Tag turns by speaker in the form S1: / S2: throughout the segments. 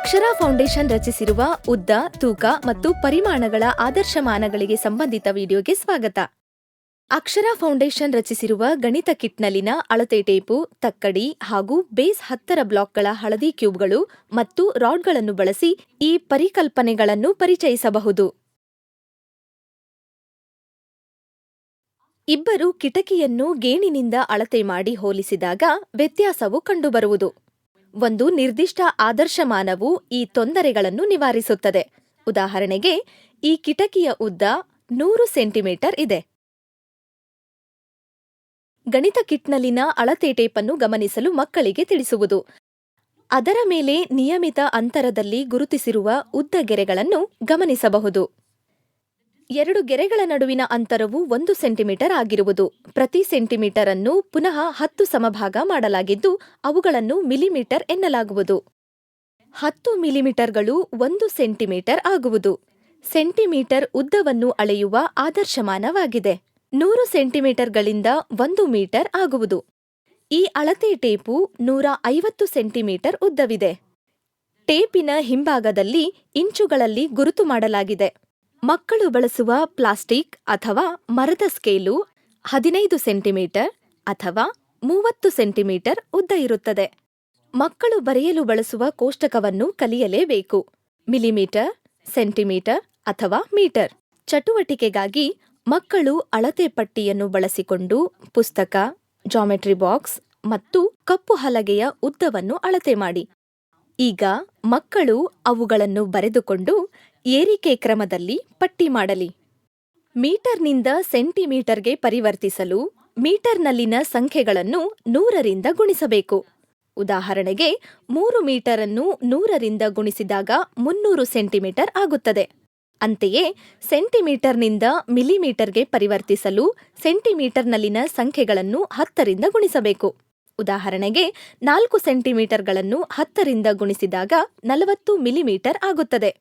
S1: ಅಕ್ಷರಾ foundation ರಚಿಸಿರುವ ಉದ್ದ, ತೂಕ ಮತ್ತು ಪರಿಮಾಣಗಳ ಆದರ್ಶಮಾನಗಳಿಗೆ ಸಂಬಂಧಿತ ವಿಡಿಯೋಗೆ ಸ್ವಾಗತ. ಅಕ್ಷರಾ ಫೌಂಡೇಶನ್ ರಚಿಸಿರುವ ಗಣಿತ ಕಿಟ್ನಲ್ಲಿನ ಅಳತೆ ಟೇಪು, ತಕ್ಕಡಿ ಹಾಗೂ ಬೇಸ್ 10ರ ಬ್ಲಾಕ್ಗಳ ಹಳದಿ ಕ್ಯೂಬ್ಗಳು ಮತ್ತು ರಾಡ್ಗಳನ್ನು ಬಳಸಿ ಈ ಪರಿಕಲ್ಪನೆಗಳನ್ನು ಪರಿಚಯಿಸಬಹುದು. ಇಬ್ಬರು ಕಿಟಕಿಯನ್ನು ಗೇಣಿನಿಂದ ಅಳತೆ ಮಾಡಿ ಹೋಲಿಸಿದಾಗ ವ್ಯತ್ಯಾಸವು ಕಂಡುಬರುವುದು. ಒಂದು ನಿರ್ದಿಷ್ಟ ಆದರ್ಶಮಾನವು ಈ ತೊಂದರೆಗಳನ್ನು ನಿವಾರಿಸುತ್ತದೆ. ಉದಾಹರಣೆಗೆ, ಈ ಕಿಟಕಿಯ ಉದ್ದ 100 ಸೆಂಟಿಮೀಟರ್ ಇದೆ. ಗಣಿತ ಕಿಟ್ನಲ್ಲಿನ ಅಳತೆ ಟೇಪನ್ನು ಗಮನಿಸಲು ಮಕ್ಕಳಿಗೆ ತಿಳಿಸುವುದು. ಅದರ ಮೇಲೆ ನಿಯಮಿತ ಅಂತರದಲ್ಲಿ ಗುರುತಿಸಿರುವ ಉದ್ದ ಗೆರೆಗಳನ್ನು ಗಮನಿಸಬಹುದು. 2 ಗೆರೆಗಳ ನಡುವಿನ ಅಂತರವು 1 ಸೆಂಟಿಮೀಟರ್ ಆಗಿರುವುದು. ಪ್ರತಿ ಸೆಂಟಿಮೀಟರ್ ಅನ್ನು ಪುನಃ 10 ಸಮಭಾಗ ಮಾಡಲಾಗಿದ್ದು ಅವುಗಳನ್ನು ಮಿಲಿಮೀಟರ್ ಎನ್ನಲಾಗುವುದು. 10 ಮಿಲಿಮೀಟರ್ಗಳು 1 ಸೆಂಟಿಮೀಟರ್ ಆಗುವುದು. ಸೆಂಟಿಮೀಟರ್ ಉದ್ದವನ್ನು ಅಳೆಯುವ ಆದರ್ಶಮಾನವಾಗಿದೆ. 100 ಸೆಂಟಿಮೀಟರ್ಗಳಿಂದ 1 ಮೀಟರ್ ಆಗುವುದು. ಈ ಅಳತೆ ಟೇಪು 150 ಸೆಂಟಿಮೀಟರ್ ಉದ್ದವಿದೆ. ಟೇಪಿನ ಹಿಂಭಾಗದಲ್ಲಿ ಇಂಚುಗಳಲ್ಲಿ ಗುರುತು ಮಾಡಲಾಗಿದೆ. ಮಕ್ಕಳು ಬಳಸುವ ಪ್ಲಾಸ್ಟಿಕ್ ಅಥವಾ ಮರದ ಸ್ಕೇಲು 15 ಸೆಂಟಿಮೀಟರ್ ಅಥವಾ 30 ಸೆಂಟಿಮೀಟರ್ ಉದ್ದ ಇರುತ್ತದೆ. ಮಕ್ಕಳು ಬರೆಯಲು ಬಳಸುವ ಕೋಷ್ಟಕವನ್ನು ಕಲಿಯಲೇಬೇಕು. ಮಿಲಿಮೀಟರ್, ಸೆಂಟಿಮೀಟರ್ ಅಥವಾ ಮೀಟರ್. ಚಟುವಟಿಕೆಗಾಗಿ ಮಕ್ಕಳು ಅಳತೆ ಪಟ್ಟಿಯನ್ನು ಬಳಸಿಕೊಂಡು ಪುಸ್ತಕ, ಜಾಮೆಟ್ರಿ ಬಾಕ್ಸ್ ಮತ್ತು ಕಪ್ಪು ಹಲಗೆಯ ಉದ್ದವನ್ನು ಅಳತೆ ಮಾಡಿ. ಈಗ ಮಕ್ಕಳು ಅವುಗಳನ್ನು ಬರೆದುಕೊಂಡು ಏರಿಕೆ ಕ್ರಮದಲ್ಲಿ ಪಟ್ಟಿ ಮಾಡಲಿ. ಮೀಟರ್ನಿಂದ ಸೆಂಟಿಮೀಟರ್ಗೆ ಪರಿವರ್ತಿಸಲು ಮೀಟರ್ನಲ್ಲಿನ ಸಂಖ್ಯೆಗಳನ್ನು 100ರಿಂದ ಗುಣಿಸಬೇಕು. ಉದಾಹರಣೆಗೆ, 3 ಮೀಟರನ್ನು 100ರಿಂದ ಗುಣಿಸಿದಾಗ 300 ಸೆಂಟಿಮೀಟರ್ ಆಗುತ್ತದೆ. ಅಂತೆಯೇ ಸೆಂಟಿಮೀಟರ್ನಿಂದ ಮಿಲಿಮೀಟರ್ಗೆ ಪರಿವರ್ತಿಸಲು ಸೆಂಟಿಮೀಟರ್ನಲ್ಲಿನ ಸಂಖ್ಯೆಗಳನ್ನು 10ರಿಂದ ಗುಣಿಸಬೇಕು. ಉದಾಹರಣೆಗೆ, 4 ಸೆಂಟಿಮೀಟರ್ಗಳನ್ನು 10ರಿಂದ ಗುಣಿಸಿದಾಗ 40 ಮಿಲಿಮೀಟರ್ ಆಗುತ್ತದೆ.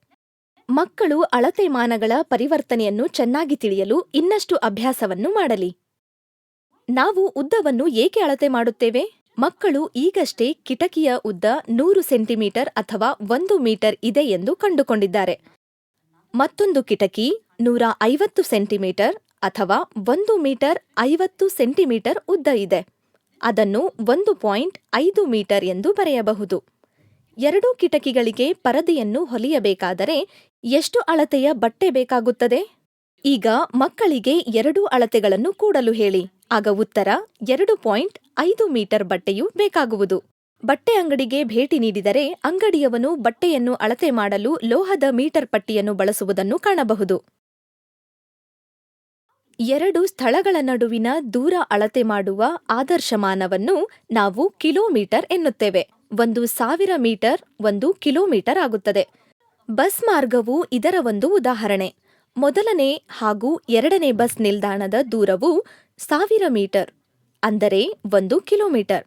S1: ಮಕ್ಕಳು ಅಳತೆ ಮಾನಗಳ ಪರಿವರ್ತನೆಯನ್ನು ಚೆನ್ನಾಗಿ ತಿಳಿಯಲು ಇನ್ನಷ್ಟು ಅಭ್ಯಾಸವನ್ನು ಮಾಡಲಿ. ನಾವು ಉದ್ದವನ್ನು ಏಕೆ ಅಳತೆ ಮಾಡುತ್ತೇವೆ? ಮಕ್ಕಳು ಈಗಷ್ಟೇ ಕಿಟಕಿಯ ಉದ್ದ 100 ಸೆಂಟಿಮೀಟರ್ ಅಥವಾ 1 ಮೀಟರ್ ಇದೆ ಎಂದು ಕಂಡುಕೊಂಡಿದ್ದಾರೆ. ಮತ್ತೊಂದು ಕಿಟಕಿ 150 ಸೆಂಟಿಮೀಟರ್ ಅಥವಾ 1 ಮೀಟರ್ 50 ಸೆಂಟಿಮೀಟರ್ ಉದ್ದ ಇದೆ. ಅದನ್ನು 1.5 ಮೀಟರ್ ಎಂದು ಬರೆಯಬಹುದು. 2 ಕಿಟಕಿಗಳಿಗೆ ಪರದೆಯನ್ನು ಹೊಲಿಯಬೇಕಾದರೆ ಎಷ್ಟು ಅಳತೆಯ ಬಟ್ಟೆ ಬೇಕಾಗುತ್ತದೆ? ಈಗ ಮಕ್ಕಳಿಗೆ 2 ಅಳತೆಗಳನ್ನು ಕೂಡಲು ಹೇಳಿ. ಆಗ ಉತ್ತರ 2.5 ಮೀಟರ್ ಬಟ್ಟೆಯು ಬೇಕಾಗುವುದು. ಬಟ್ಟೆ ಅಂಗಡಿಗೆ ಭೇಟಿ ನೀಡಿದರೆ ಅಂಗಡಿಯವನು ಬಟ್ಟೆಯನ್ನು ಅಳತೆ ಮಾಡಲು ಲೋಹದ ಮೀಟರ್ ಪಟ್ಟಿಯನ್ನು ಬಳಸುವುದನ್ನು ಕಾಣಬಹುದು. 2 ಸ್ಥಳಗಳ ನಡುವಿನ ದೂರ ಅಳತೆ ಮಾಡುವ ಆದರ್ಶಮಾನವನ್ನು ನಾವು ಕಿಲೋಮೀಟರ್ ಎನ್ನುತ್ತೇವೆ. 1000 ಮೀಟರ್ 1 ಕಿಲೋಮೀಟರ್ ಆಗುತ್ತದೆ. ಬಸ್ ಮಾರ್ಗವು ಇದರ ಒಂದು ಉದಾಹರಣೆ. ಮೊದಲನೇ ಹಾಗೂ 2ನೇ ಬಸ್ ನಿಲ್ದಾಣದ ದೂರವು 1000 ಮೀಟರ್, ಅಂದರೆ 1 ಕಿಲೋಮೀಟರ್.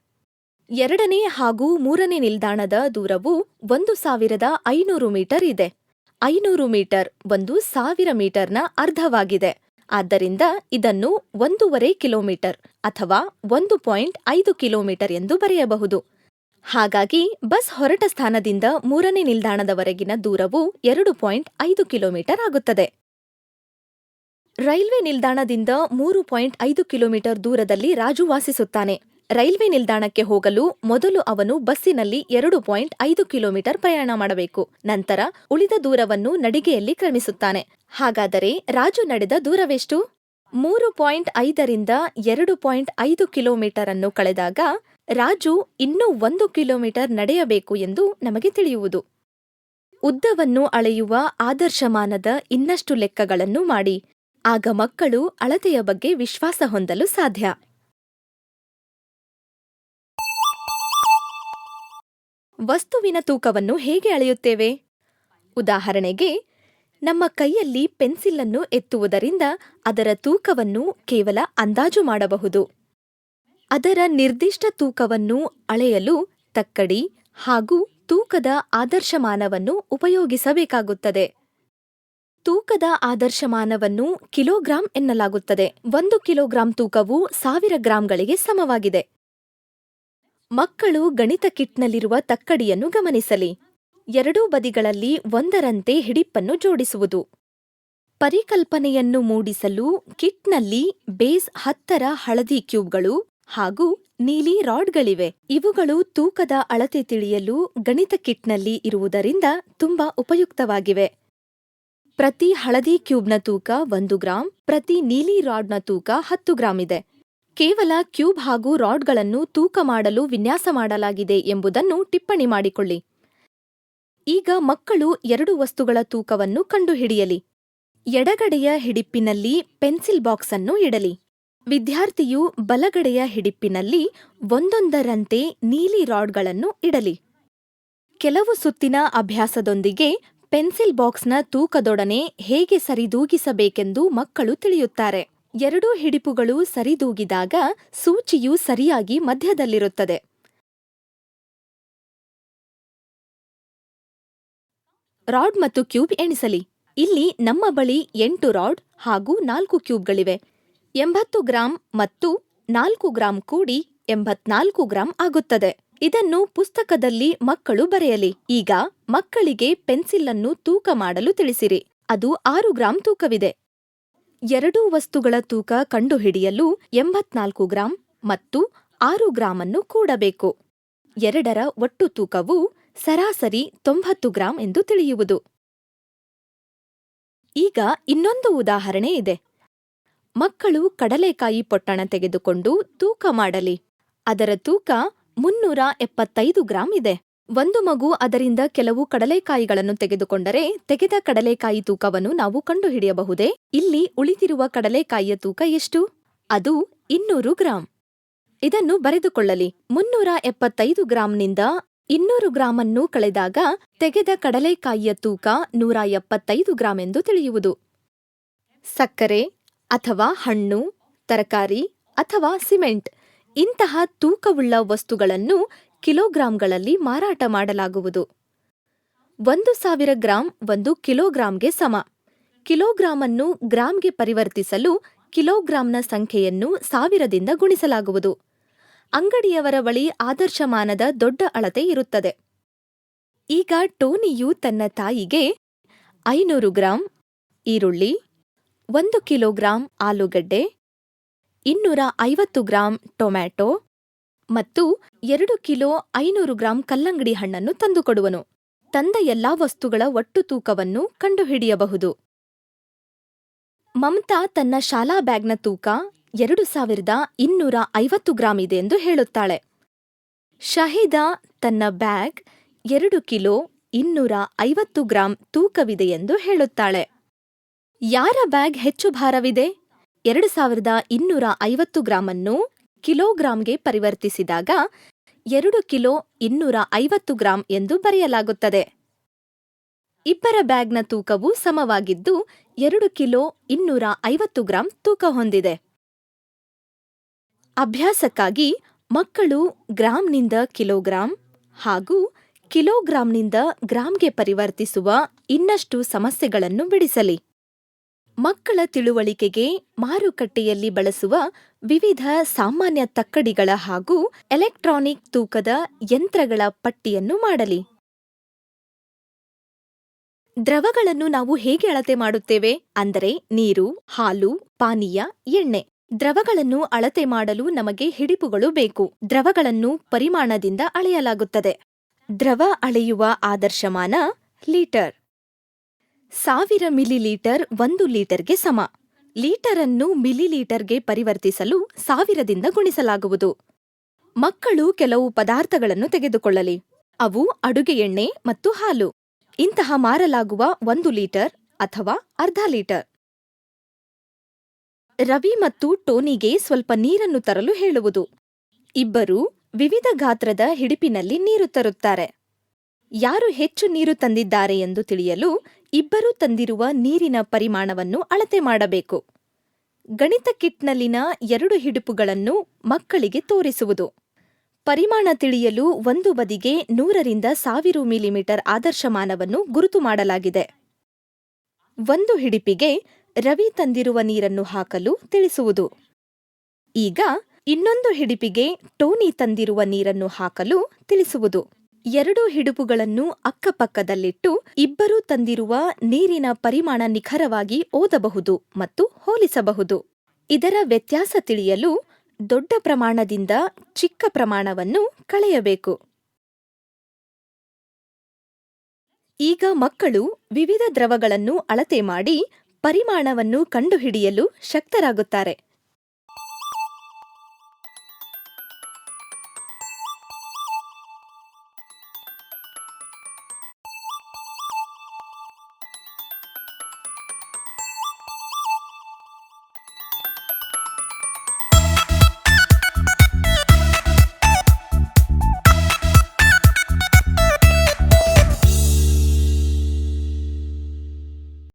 S1: 2ನೇ ಹಾಗೂ 3ನೇ ನಿಲ್ದಾಣದ ದೂರವು 1500 ಮೀಟರ್ ಇದೆ. 500 ಮೀಟರ್ 1000 ಮೀಟರ್ನ ಅರ್ಧವಾಗಿದೆ. ಆದ್ದರಿಂದ ಇದನ್ನು 1.5 ಕಿಲೋಮೀಟರ್ ಅಥವಾ 1.5 ಕಿಲೋಮೀಟರ್ ಎಂದು ಬರೆಯಬಹುದು. ಹಾಗಾಗಿ ಬಸ್ ಹೊರಟ ಸ್ಥಾನದಿಂದ 3ನೇ ನಿಲ್ದಾಣದವರೆಗಿನ ದೂರವು 2.5 ಕಿಲೋಮೀಟರ್ ಆಗುತ್ತದೆ. ರೈಲ್ವೆ ನಿಲ್ದಾಣದಿಂದ 3.5 ಕಿಲೋಮೀಟರ್ ದೂರದಲ್ಲಿ ರಾಜು ವಾಸಿಸುತ್ತಾನೆ. ರೈಲ್ವೆ ನಿಲ್ದಾಣಕ್ಕೆ ಹೋಗಲು ಮೊದಲು ಅವನು ಬಸ್ಸಿನಲ್ಲಿ 2.5 ಕಿಲೋಮೀಟರ್ ಪ್ರಯಾಣ ಮಾಡಬೇಕು. ನಂತರ ಉಳಿದ ದೂರವನ್ನು ನಡಿಗೆಯಲ್ಲಿ ಕ್ರಮಿಸುತ್ತಾನೆ. ಹಾಗಾದರೆ ರಾಜು ನಡೆದ ದೂರವೆಷ್ಟು? 3.5ರಿಂದ 2.5 ಕಿಲೋಮೀಟರ್ ಅನ್ನು ಕಳೆದಾಗ ರಾಜು ಇನ್ನೂ 1 ಕಿಲೋಮೀಟರ್ ನಡೆಯಬೇಕು ಎಂದು ನಮಗೆ ತಿಳಿಯುವುದು. ಉದ್ದವನ್ನು ಅಳೆಯುವ ಆದರ್ಶಮಾನದ ಇನ್ನಷ್ಟು ಲೆಕ್ಕಗಳನ್ನು ಮಾಡಿ. ಆಗ ಮಕ್ಕಳು ಅಳತೆಯ ಬಗ್ಗೆ ವಿಶ್ವಾಸ ಹೊಂದಲು ಸಾಧ್ಯ. ವಸ್ತುವಿನ ತೂಕವನ್ನು ಹೇಗೆ ಅಳೆಯುತ್ತೇವೆ? ಉದಾಹರಣೆಗೆ, ನಮ್ಮ ಕೈಯಲ್ಲಿ ಪೆನ್ಸಿಲ್ ಅನ್ನು ಎತ್ತುವುದರಿಂದ ಅದರ ತೂಕವನ್ನು ಕೇವಲ ಅಂದಾಜು ಮಾಡಬಹುದು. ಅದರ ನಿರ್ದಿಷ್ಟ ತೂಕವನ್ನು ಅಳೆಯಲು ತಕ್ಕಡಿ ಹಾಗೂ ತೂಕದ ಆದರ್ಶಮಾನವನ್ನು ಉಪಯೋಗಿಸಬೇಕಾಗುತ್ತದೆ. ತೂಕದ ಆದರ್ಶಮಾನವನ್ನು ಕಿಲೋಗ್ರಾಂ ಎನ್ನಲಾಗುತ್ತದೆ. 1 ಕಿಲೋಗ್ರಾಂ ತೂಕವು 1000 ಗ್ರಾಂಗಳಿಗೆ ಸಮವಾಗಿದೆ. ಮಕ್ಕಳು ಗಣಿತ ಕಿಟ್ನಲ್ಲಿರುವ ತಕ್ಕಡಿಯನ್ನು ಗಮನಿಸಲಿ. ಎರಡೂ ಬದಿಗಳಲ್ಲಿ ಒಂದರಂತೆ ಹಿಡಿಪ್ಪನ್ನು ಜೋಡಿಸುವುದು. ಪರಿಕಲ್ಪನೆಯನ್ನು ಮೂಡಿಸಲು ಕಿಟ್ನಲ್ಲಿ ಬೇಸ್ 10ರ ಹಳದಿ ಕ್ಯೂಬ್ಗಳು ಹಾಗೂ ನೀಲಿ ರಾಡ್ಗಳಿವೆ. ಇವುಗಳು ತೂಕದ ಅಳತೆ ತಿಳಿಯಲು ಗಣಿತ ಕಿಟ್ನಲ್ಲಿ ಇರುವುದರಿಂದ ತುಂಬಾ ಉಪಯುಕ್ತವಾಗಿವೆ. ಪ್ರತಿ ಹಳದಿ ಕ್ಯೂಬ್ನ ತೂಕ 1 ಗ್ರಾಂ, ಪ್ರತಿ ನೀಲಿ ರಾಡ್ನ ತೂಕ 10 ಗ್ರಾಂ ಇದೆ. ಕೇವಲ ಕ್ಯೂಬ್ ಹಾಗೂ ರಾಡ್ಗಳನ್ನು ತೂಕ ಮಾಡಲು ವಿನ್ಯಾಸ ಮಾಡಲಾಗಿದೆ ಎಂಬುದನ್ನು ಟಿಪ್ಪಣಿ ಮಾಡಿಕೊಳ್ಳಿ. ಈಗ ಮಕ್ಕಳು 2 ವಸ್ತುಗಳ ತೂಕವನ್ನು ಕಂಡುಹಿಡಿಯಲಿ. ಎಡಗಡೆಯ ಹಿಡಿಪ್ಪಿನಲ್ಲಿ ಪೆನ್ಸಿಲ್ ಬಾಕ್ಸ್ ಅನ್ನು ಇಡಲಿ. ವಿದ್ಯಾರ್ಥಿಯು ಬಲಗಡೆಯ ಹಿಡಿಪ್ಪಿನಲ್ಲಿ ಒಂದೊಂದರಂತೆ ನೀಲಿ ರಾಡ್ಗಳನ್ನು ಇಡಲಿ. ಕೆಲವು ಸುತ್ತಿನ ಅಭ್ಯಾಸದೊಂದಿಗೆ ಪೆನ್ಸಿಲ್ ಬಾಕ್ಸ್ನ ತೂಕದೊಡನೆ ಹೇಗೆ ಸರಿದೂಗಿಸಬೇಕೆಂದು ಮಕ್ಕಳು ತಿಳಿಯುತ್ತಾರೆ. 2 ಹಿಡಿಪುಗಳು ಸರಿದೂಗಿದಾಗ ಸೂಚಿಯು ಸರಿಯಾಗಿ ಮಧ್ಯದಲ್ಲಿರುತ್ತದೆ. ರಾಡ್ ಮತ್ತು ಕ್ಯೂಬ್ ಎಣಿಸಲಿ. ಇಲ್ಲಿ ನಮ್ಮ ಬಳಿ 8 ರಾಡ್ ಹಾಗೂ 4 ಕ್ಯೂಬ್ಗಳಿವೆ. 80 ಗ್ರಾಂ ಮತ್ತು 4 ಗ್ರಾಂ ಕೂಡಿ 84 ಗ್ರಾಂ ಆಗುತ್ತದೆ. ಇದನ್ನು ಪುಸ್ತಕದಲ್ಲಿ ಮಕ್ಕಳು ಬರೆಯಲಿ. ಈಗ ಮಕ್ಕಳಿಗೆ ಪೆನ್ಸಿಲ್ ಅನ್ನು ತೂಕ ಮಾಡಲು ತಿಳಿಸಿರಿ. ಅದು 6 ಗ್ರಾಂ ತೂಕವಿದೆ. 2 ವಸ್ತುಗಳ ತೂಕ ಕಂಡುಹಿಡಿಯಲು 84 ಗ್ರಾಂ ಮತ್ತು 6 ಗ್ರಾಂ ಅನ್ನು ಕೂಡಬೇಕು. 2ರ ಒಟ್ಟು ತೂಕವು ಸರಾಸರಿ 90 ಗ್ರಾಂ ಎಂದು ತಿಳಿಯುವುದು. ಈಗ ಇನ್ನೊಂದು ಉದಾಹರಣೆ ಇದೆ. ಮಕ್ಕಳು ಕಡಲೆಕಾಯಿ ಪೊಟ್ಟಣ ತೆಗೆದುಕೊಂಡು ತೂಕ ಮಾಡಲಿ. ಅದರ ತೂಕ 375 ಗ್ರಾಂ ಇದೆ. ಒಂದು ಮಗು ಅದರಿಂದ ಕೆಲವು ಕಡಲೆಕಾಯಿಗಳನ್ನು ತೆಗೆದುಕೊಂಡರೆ ತೆಗೆದ ಕಡಲೆಕಾಯಿ ತೂಕವನ್ನು ನಾವು ಕಂಡುಹಿಡಿಯಬಹುದೇ? ಇಲ್ಲಿ ಉಳಿದಿರುವ ಕಡಲೆಕಾಯಿಯ ತೂಕ ಎಷ್ಟು? ಅದು 200 ಗ್ರಾಂ. ಇದನ್ನು ಬರೆದುಕೊಳ್ಳಲಿ. 375 ಗ್ರಾಂನಿಂದ 200 ಗ್ರಾಂ ಅನ್ನು ಕಳೆದಾಗ ತೆಗೆದ ಕಡಲೆಕಾಯಿಯ ತೂಕ 175 ಗ್ರಾಂ ಎಂದು ತಿಳಿಯುವುದು. ಸಕ್ಕರೆ ಅಥವಾ ಹಣ್ಣು, ತರಕಾರಿ ಅಥವಾ ಸಿಮೆಂಟ್ ಇಂತಹ ತೂಕವುಳ್ಳ ವಸ್ತುಗಳನ್ನು ಕಿಲೋಗ್ರಾಂಗಳಲ್ಲಿ ಮಾರಾಟ ಮಾಡಲಾಗುವುದು. 1000 ಗ್ರಾಂ 1 ಕಿಲೋಗ್ರಾಂಗೆ ಸಮ. ಕಿಲೋಗ್ರಾಂ ಅನ್ನು ಗ್ರಾಂಗೆ ಪರಿವರ್ತಿಸಲು ಕಿಲೋಗ್ರಾಂನ ಸಂಖ್ಯೆಯನ್ನು 1000ದಿಂದ ಗುಣಿಸಲಾಗುವುದು. ಅಂಗಡಿಯವರ ಬಳಿ ಆದರ್ಶಮಾನದ ದೊಡ್ಡ ಅಳತೆ ಇರುತ್ತದೆ. ಈಗ ಟೋನಿಯು ತನ್ನ ತಾಯಿಗೆ 500 ಗ್ರಾಂ ಈರುಳ್ಳಿ, 1 ಕಿಲೋಗ್ರಾಂ ಆಲೂಗಡ್ಡೆ, 250 ಗ್ರಾಂ ಟೊಮ್ಯಾಟೊ ಮತ್ತು 2 ಕಿಲೋ 500 ಗ್ರಾಂ ಕಲ್ಲಂಗಡಿ ಹಣ್ಣನ್ನು ತಂದುಕೊಡುವನು. ತಂದ ಎಲ್ಲಾ ವಸ್ತುಗಳ ಒಟ್ಟು ತೂಕವನ್ನು ಕಂಡುಹಿಡಿಯಬಹುದು. ಮಮತಾ ತನ್ನ ಶಾಲಾ ಬ್ಯಾಗ್ನ ತೂಕ 2250 ಗ್ರಾಂ ಇದೆ ಎಂದು ಹೇಳುತ್ತಾಳೆ. ಶಹೀದಾ ತನ್ನ ಬ್ಯಾಗ್ 2 ಕಿಲೋ 250 ಗ್ರಾಂ ತೂಕವಿದೆ ಎಂದು ಹೇಳುತ್ತಾಳೆ. ಯಾರ ಬ್ಯಾಗ್ ಹೆಚ್ಚು ಭಾರವಿದೆ? 2250 ಗ್ರಾಂ ಅನ್ನು ಕಿಲೋಗ್ರಾಂಗೆ ಪರಿವರ್ತಿಸಿದಾಗ 2 ಕಿಲೋ 250 ಗ್ರಾಂ ಎಂದು ಬರೆಯಲಾಗುತ್ತದೆ. ಇಬ್ಬರ ಬ್ಯಾಗ್ನ ತೂಕವು ಸಮವಾಗಿದ್ದು 2 ಕಿಲೋ 250 ಗ್ರಾಂ ತೂಕ ಹೊಂದಿದೆ. ಅಭ್ಯಾಸಕ್ಕಾಗಿ ಮಕ್ಕಳು ಗ್ರಾಂನಿಂದ ಕಿಲೋಗ್ರಾಂ ಹಾಗೂ ಕಿಲೋಗ್ರಾಂನಿಂದ ಗ್ರಾಂಗೆ ಪರಿವರ್ತಿಸುವ ಇನ್ನಷ್ಟು ಸಮಸ್ಯೆಗಳನ್ನು ಬಿಡಿಸಲಿ. ಮಕ್ಕಳ ತಿಳುವಳಿಕೆಗೆ ಮಾರುಕಟ್ಟೆಯಲ್ಲಿ ಬಳಸುವ ವಿವಿಧ ಸಾಮಾನ್ಯ ತಕ್ಕಡಿಗಳ ಹಾಗೂ ಎಲೆಕ್ಟ್ರಾನಿಕ್ ತೂಕದ ಯಂತ್ರಗಳ ಪಟ್ಟಿಯನ್ನು ಮಾಡಲಿ. ದ್ರವಗಳನ್ನು ನಾವು ಹೇಗೆ ಅಳತೆ ಮಾಡುತ್ತೇವೆ? ಅಂದರೆ ನೀರು, ಹಾಲು, ಪಾನೀಯ, ಎಣ್ಣೆ. ದ್ರವಗಳನ್ನು ಅಳತೆ ಮಾಡಲು ನಮಗೆ ಹಿಡಿಪುಗಳು ಬೇಕು. ದ್ರವಗಳನ್ನು ಪರಿಮಾಣದಿಂದ ಅಳೆಯಲಾಗುತ್ತದೆ. ದ್ರವ ಅಳೆಯುವ ಆದರ್ಶಮಾನ ಲೀಟರ್. 1000 ಮಿಲಿಲೀಟರ್ 1 ಲೀಟರ್ಗೆ ಸಮ. ಲೀಟರನ್ನು ಮಿಲಿಲೀಟರ್ಗೆ ಪರಿವರ್ತಿಸಲು 1000ದಿಂದ ಗುಣಿಸಲಾಗುವುದು. ಮಕ್ಕಳು ಕೆಲವು ಪದಾರ್ಥಗಳನ್ನು ತೆಗೆದುಕೊಳ್ಳಲಿ. ಅವು ಅಡುಗೆ ಎಣ್ಣೆ ಮತ್ತು ಹಾಲು. ಇಂತಹ ಮಾರಲಾಗುವ 1 ಲೀಟರ್ ಅಥವಾ ಅರ್ಧ ಲೀಟರ್. ರವಿ ಮತ್ತು ಟೋನಿಗೆ ಸ್ವಲ್ಪ ನೀರನ್ನು ತರಲು ಹೇಳುವುದು. ಇಬ್ಬರೂ ವಿವಿಧ ಗಾತ್ರದ ಹಿಡಿಪಿನಲ್ಲಿ ನೀರು ತರುತ್ತಾರೆ. ಯಾರು ಹೆಚ್ಚು ನೀರು ತಂದಿದ್ದಾರೆ ಎಂದು ತಿಳಿಯಲು ಇಬ್ಬರೂ ತಂದಿರುವ ನೀರಿನ ಪರಿಮಾಣವನ್ನು ಅಳತೆ ಮಾಡಬೇಕು. ಗಣಿತ ಕಿಟ್ನಲ್ಲಿನ 2 ಹಿಡಿಪುಗಳನ್ನು ಮಕ್ಕಳಿಗೆ ತೋರಿಸುವುದು. ಪರಿಮಾಣ ತಿಳಿಯಲು ಒಂದು ಬದಿಗೆ 100ರಿಂದ 1000 ಮಿಲಿಮೀಟರ್ ಆದರ್ಶಮಾನವನ್ನು ಗುರುತು ಮಾಡಲಾಗಿದೆ. ಒಂದು ಹಿಡಿಪಿಗೆ ರವಿ ತಂದಿರುವ ನೀರನ್ನು ಹಾಕಲು ತಿಳಿಸುವುದು. ಈಗ ಇನ್ನೊಂದು ಹಿಡಿಪಿಗೆ ಟೋನಿ ತಂದಿರುವ ನೀರನ್ನು ಹಾಕಲು ತಿಳಿಸುವುದು. ಎರಡು ಹಿಡುಪುಗಳನ್ನು ಅಕ್ಕಪಕ್ಕದಲ್ಲಿಟ್ಟು ಇಬ್ಬರೂ ತಂದಿರುವ ನೀರಿನ ಪರಿಮಾಣ ನಿಖರವಾಗಿ ಓದಬಹುದು ಮತ್ತು ಹೋಲಿಸಬಹುದು. ಇದರ ವ್ಯತ್ಯಾಸ ತಿಳಿಯಲು ದೊಡ್ಡ ಪ್ರಮಾಣದಿಂದ ಚಿಕ್ಕ ಪ್ರಮಾಣವನ್ನು ಕಳೆಯಬೇಕು. ಈಗ ಮಕ್ಕಳು ವಿವಿಧ ದ್ರವಗಳನ್ನು ಅಳತೆ ಮಾಡಿ ಪರಿಮಾಣವನ್ನು ಕಂಡುಹಿಡಿಯಲು ಶಕ್ತರಾಗುತ್ತಾರೆ.